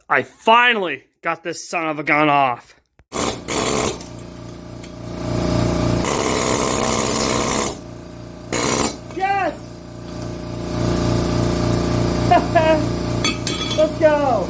I finally got this son of a gun off. Yes! Let's go!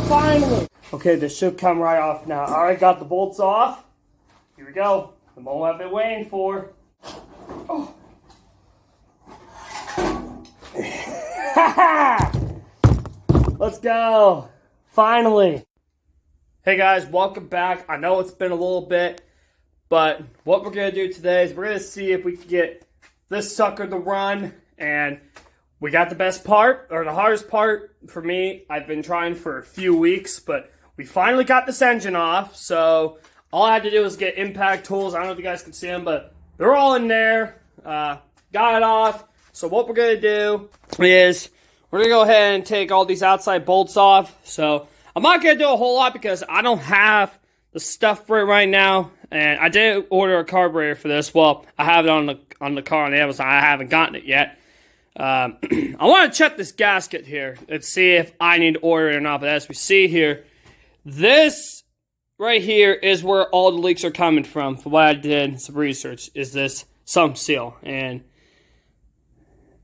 Finally! Okay, this should come right off now. Alright, got the bolts off. Here we go. The moment I've been waiting for. Oh. Let's go. Finally. Hey guys, welcome back. I know it's been a little bit, but what we're going to do today is we're going to see if we can get this sucker to run. And we got the best part, or the hardest part for me. I've been trying for a few weeks, but we finally got this engine off. So all I had to do was get impact tools. I don't know if you guys can see them, but they're all in there. Got it off. So what we're going to do is we're going to go ahead and take all these outside bolts off. So I'm not going to do a whole lot because I don't have the stuff for it right now. And I did order a carburetor for this. Well, I have it on the car on Amazon. I haven't gotten it yet. I want to check this gasket here and see if I need to order it or not. But as we see here, this right here is where all the leaks are coming from what I did some research, is this sump seal. And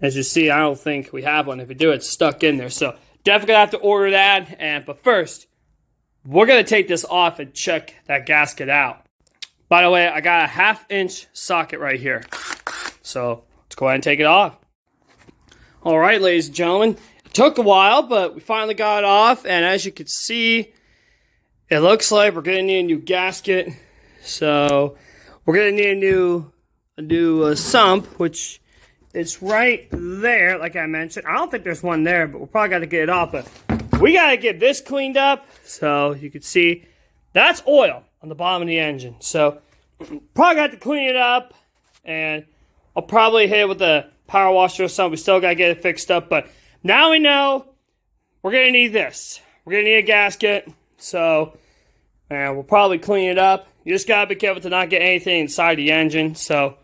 as you see, I don't think we have one. If we do, it's stuck in there. So definitely gonna have to order that. But first, we're gonna take this off and check that gasket out. By the way, I got a 1/2-inch socket right here. So let's go ahead and take it off. All right, ladies and gentlemen, it took a while, but we finally got it off. And as you can see, it looks like we're gonna need a new gasket. So we're gonna need a new sump, which is right there, like I mentioned. I don't think there's one there, but we'll probably got to get it off. But we got to get this cleaned up. So you can see that's oil on the bottom of the engine. So probably got to clean it up, and I'll probably hit it with a power washer or something. We still got to get it fixed up. But now we know we're going to need this. We're going to need a gasket. So, and we'll probably clean it up. You just got to be careful to not get anything inside the engine. So,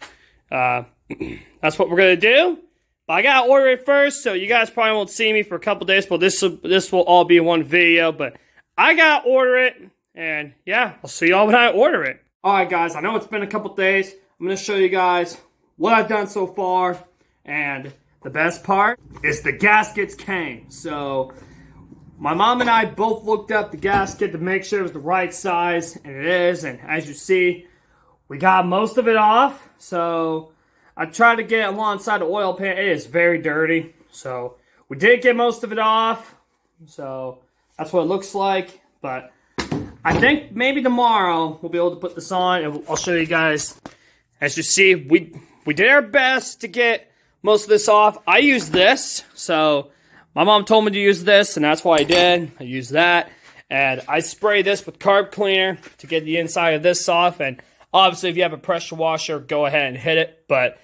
that's what we're going to do. But I got to order it first, so you guys probably won't see me for a couple days. But this will all be in one video. But I got to order it. And yeah, I'll see y'all when I order it. Alright guys, I know it's been a couple days. I'm going to show you guys what I've done so far. And the best part is the gaskets came. So my mom and I both looked up the gasket to make sure it was the right size. And it is. And as you see, we got most of it off. So I tried to get alongside the oil pan. It is very dirty. So we did get most of it off. So that's what it looks like. But I think maybe tomorrow we'll be able to put this on. And I'll show you guys. As you see, we did our best to get most of this off. I used this. So my mom told me to use this, and that's why I did. I used that. And I sprayed this with carb cleaner to get the inside of this off. And obviously, if you have a pressure washer, go ahead and hit it. But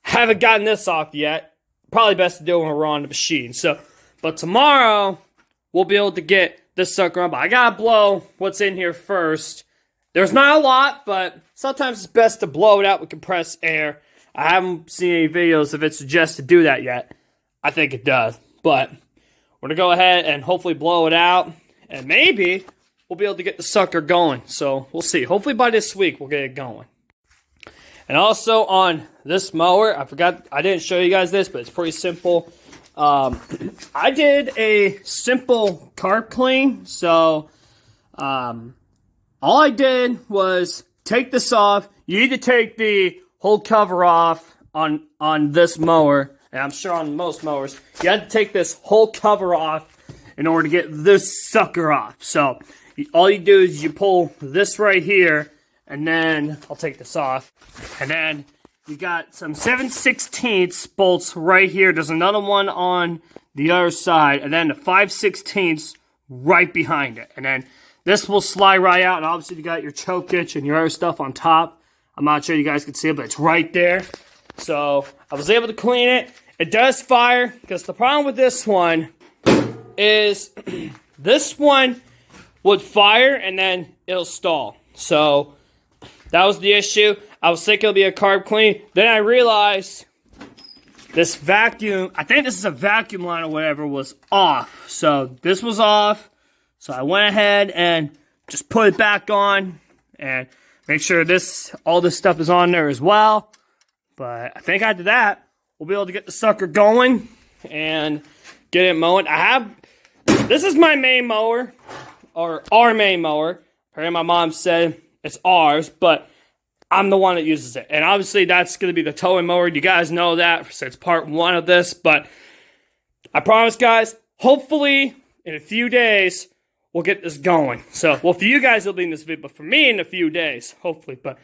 haven't gotten this off yet. Probably best to do it when we're on the machine. So, but tomorrow, we'll be able to get this sucker on. But I gotta blow what's in here first. There's not a lot, but sometimes it's best to blow it out with compressed air. I haven't seen any videos if it suggests to do that yet. I think it does. But we're going to go ahead and hopefully blow it out. And maybe we'll be able to get the sucker going. So we'll see. Hopefully by this week we'll get it going. And also on this mower, I didn't show you guys this, but it's pretty simple. I did a simple carb clean. So all I did was take this off. You need to take the whole cover off on this mower. And I'm sure on most mowers, you have to take this whole cover off in order to get this sucker off. So all you do is you pull this right here, and then I'll take this off. And then you got some 7/16 bolts right here. There's another one on the other side, and then the 5/16 right behind it. And then this will slide right out, and obviously you got your choke itch and your other stuff on top. I'm not sure you guys can see it, but it's right there. So I was able to clean it. It does fire, because the problem with this one is this one would fire and then it'll stall. So that was the issue. I was thinking it'll be a carb clean. Then I realized this vacuum, I think this is a vacuum line or whatever, was off. So this was off. So I went ahead and just put it back on and make sure all this stuff is on there as well. But I think after that, we'll be able to get the sucker going and get it mowing. This is my main mower, or our main mower. Apparently my mom said it's ours, but I'm the one that uses it. And obviously that's going to be the towing mower. You guys know that, so it's part 1 of this. But I promise, guys, hopefully in a few days, we'll get this going. So, well, for you guys, it'll be in this video, but for me, in a few days, hopefully. But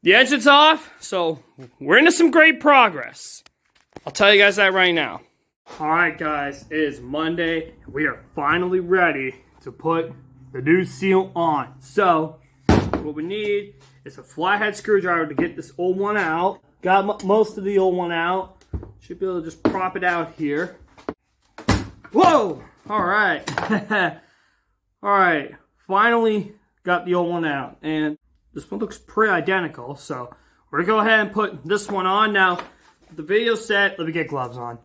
the engine's off, so we're into some great progress. I'll tell you guys that right now. All right, guys, it is Monday. We are finally ready to put the new seal on. So, what we need is a flathead screwdriver to get this old one out. Got most of the old one out. Should be able to just prop it out here. Whoa! All right. Alright, finally got the old one out, and this one looks pretty identical, so we're going to go ahead and put this one on. Now, the video set, let me get gloves on.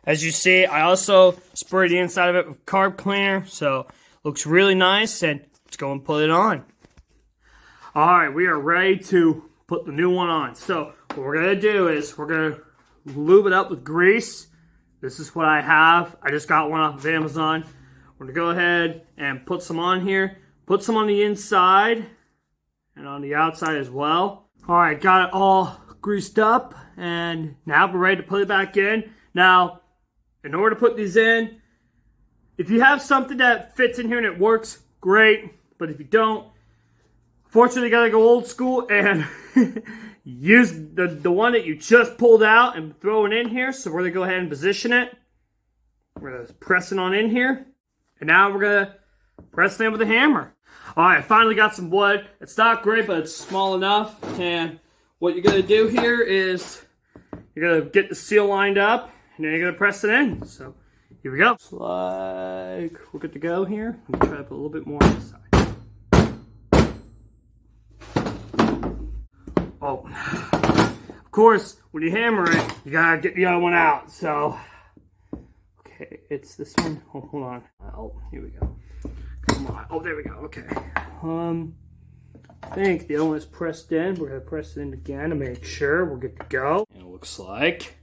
As you see, I also sprayed the inside of it with carb cleaner, so looks really nice, and let's go and put it on. Alright, we are ready to put the new one on. So, what we're going to do is, we're going to lube it up with grease. This is what I have. I just got one off of Amazon. We're going to go ahead and put some on here. Put some on the inside and on the outside as well. Alright, got it all greased up. And now we're ready to put it back in. Now, in order to put these in, if you have something that fits in here and it works, great. But if you don't, fortunately, you got to go old school and use the one that you just pulled out and throw it in here. So we're going to go ahead and position it. We're going to press it on in here. And now we're going to press it in with a hammer. Alright, I finally got some wood. It's not great, but it's small enough. And what you're going to do here is you're going to get the seal lined up. And then you're going to press it in. So here we go. Looks like we're good to go here. I'm going to try to put a little bit more on this side. Oh, of course, when you hammer it, you got to get the other one out. So... okay, it's this one. Oh, hold on. Oh, here we go. Come on. Oh, there we go. Okay. I think the other one is pressed in. We're going to press it in again to make sure we're good to go. And it looks like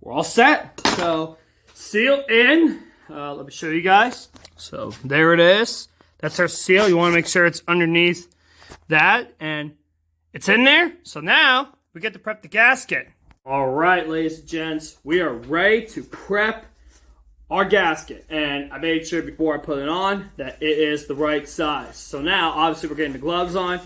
we're all set. So, seal in. Let me show you guys. So, there it is. That's our seal. You want to make sure it's underneath that. And it's in there. So now, we get to prep the gasket. All right, ladies and gents. We are ready to prep our gasket, and I made sure before I put it on that it is the right size. So now, obviously, we're getting the gloves on.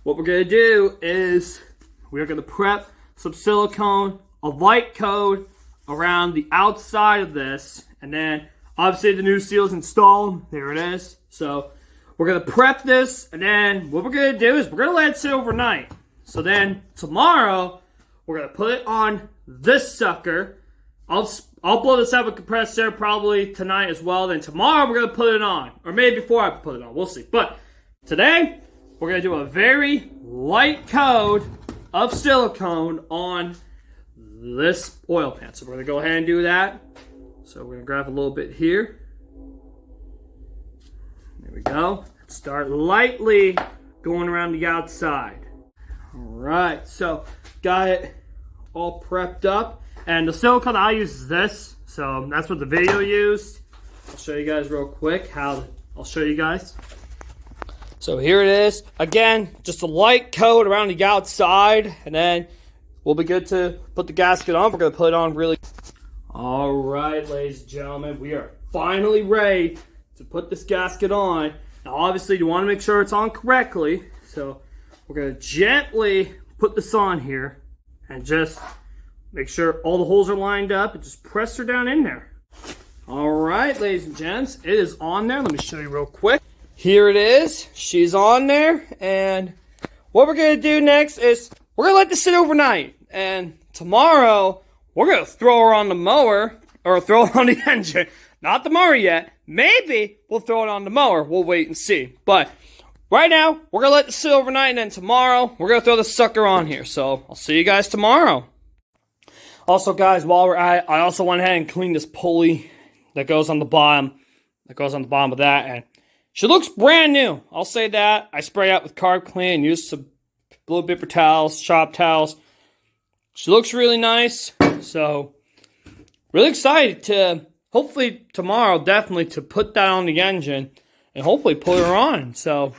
What we're going to do is we're going to prep some silicone, a light coat around the outside of this, and then obviously the new seal is installed. There it is. So we're going to prep this, and then what we're going to do is we're going to let it sit overnight. So then tomorrow, we're going to put it on this sucker. I'll blow this out with compressed air probably tonight as well. Then tomorrow we're going to put it on. Or maybe before I put it on. We'll see. But today, we're going to do a very light coat of silicone on this oil pan. So we're going to go ahead and do that. So we're going to grab a little bit here. There we go. Start lightly going around the outside. Alright, so got it all prepped up. And the silicone I use is this, so that's what the video used. I'll show you guys real quick I'll show you guys. So here it is. Again, just a light coat around the outside, and then we'll be good to put the gasket on. We're going to put it on really. All right, ladies and gentlemen, we are finally ready to put this gasket on. Now, obviously, you want to make sure it's on correctly, so we're going to gently put this on here and just make sure all the holes are lined up and just press her down in there. All right, ladies and gents, it is on there. Let me show you real quick. Here it is. She's on there. And what we're going to do next is we're going to let this sit overnight. And tomorrow, we're going to throw her on the mower or throw it on the engine. Not the mower yet. Maybe we'll throw it on the mower. We'll wait and see. But right now, we're going to let this sit overnight. And then tomorrow, we're going to throw the sucker on here. So I'll see you guys tomorrow. Also, guys, while we're at it, I also went ahead and cleaned this pulley that goes on the bottom. that goes on the bottom of that. And she looks brand new. I'll say that. I spray out with Carb Clean, use some blue paper towels, shop towels. She looks really nice. So, really excited to, hopefully tomorrow, definitely to put that on the engine and hopefully put her on. So,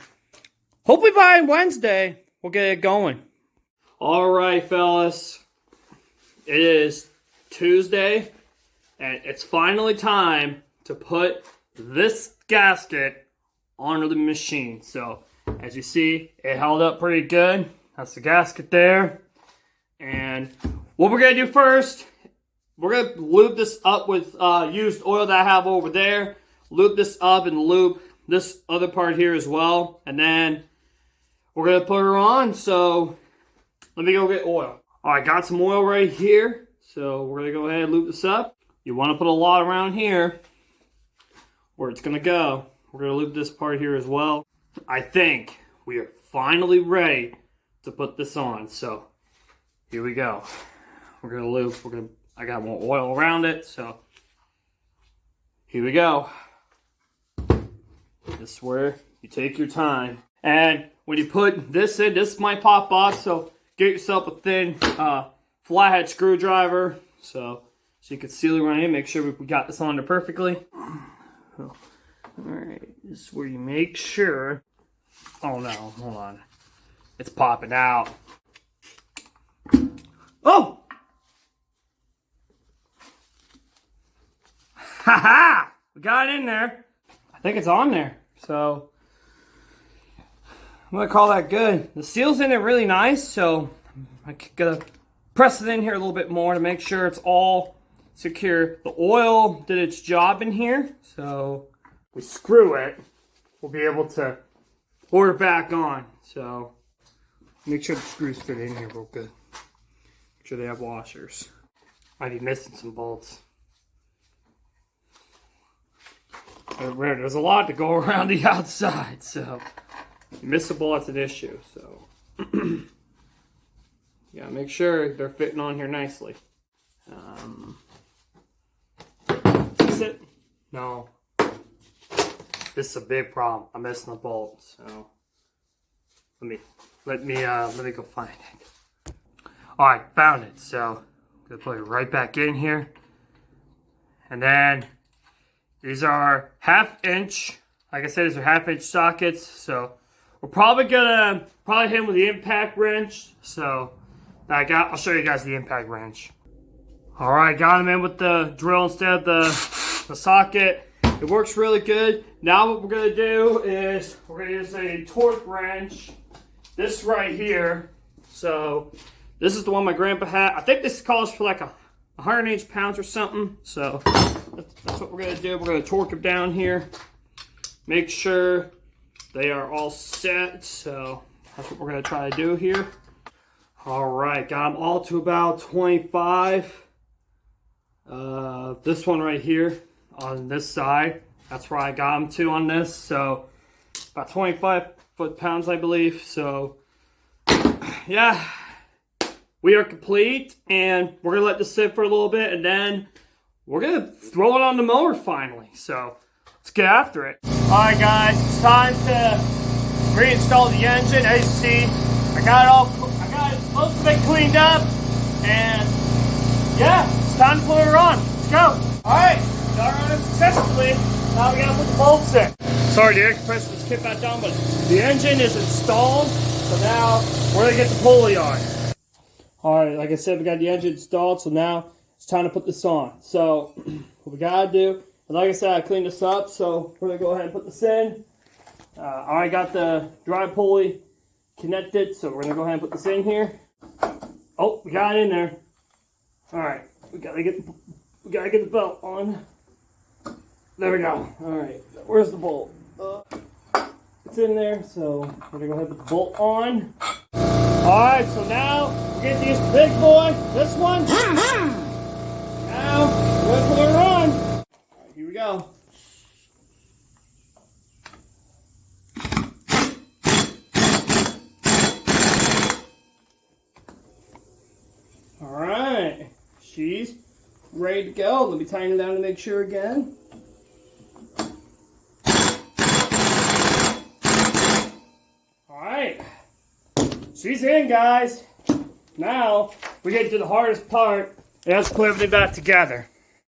hopefully by Wednesday, we'll get it going. All right, fellas. It is Tuesday, and it's finally time to put this gasket onto the machine. So, as you see, it held up pretty good. That's the gasket there. And what we're going to do first, we're going to lube this up with used oil that I have over there. Lube this up and lube this other part here as well. And then we're going to put her on. So, let me go get oil. All right, got some oil right here. So, we're going to go ahead and lube this up. You want to put a lot around here where it's going to go. We're going to lube this part here as well. I think we are finally ready to put this on. So, here we go. We're going to lube. I got more oil around it. So, here we go. This is where you take your time. And when you put this in, this is my pop box. So, get yourself a thin flathead screwdriver. So you can seal it right in. Make sure we got this on there perfectly. Alright, this is where you make sure. Oh no, hold on. It's popping out. Oh! Haha! We got it in there. I think it's on there. So I'm gonna call that good. The seal's in it really nice, so I'm gonna press it in here a little bit more to make sure it's all secure. The oil did its job in here, so we screw it, we'll be able to pour it back on. So make sure the screws fit in here real good. Make sure they have washers. Might be missing some bolts. There's a lot to go around the outside, so you miss a bolt, it's an issue. So yeah, make sure they're fitting on here nicely. Is it? No. This is a big problem. I'm missing the bolt, so let me go find it. All right, found it. So I'm gonna put it right back in here, and then these are 1/2 inch. Like I said, these are 1/2 inch sockets. So we're probably gonna hit them with the impact wrench. So I'll show you guys the impact wrench. All right, got them in with the drill instead of the socket. It works really good. Now what we're gonna do is we're gonna use a torque wrench. This right here. So this is the one my grandpa had. I think this calls for like 180 pounds or something. So that's what we're gonna do. We're gonna torque them down here. Make sure they are all set. So that's what we're gonna try to do here. All right, got them all to about 25. This one right here on this side, that's where I got them to on this. So about 25 foot-pounds, I believe. So yeah, we are complete, and we're gonna let this sit for a little bit, and then we're gonna throw it on the mower finally. So let's get after it. All right, guys, it's time to reinstall the engine. As you see, I got most of it cleaned up, and yeah, it's time to put her on. Let's go. All right, got her on successfully. Now we gotta put the bolts in. Sorry, the air compressor just kicked back down, but the engine is installed. So now we're gonna get the pulley on. All right, like I said, we got the engine installed. So now it's time to put this on. So what we gotta do, and like I said, I cleaned this up. So we're gonna go ahead and put this in. I already got the drive pulley connected, so we're gonna go ahead and put this in here. Oh, we got it in there. All right, we gotta get the belt on. There we go. All right, where's the bolt? It's in there, so we're gonna go ahead and put the bolt on. All right, so now we're gonna use the big boy, this one. Now we're gonna put her on. All right, here we go. All right, she's ready to go. Let me tighten it down to make sure again. She's in, guys. Now, we get to the hardest part, and that's put everything back together.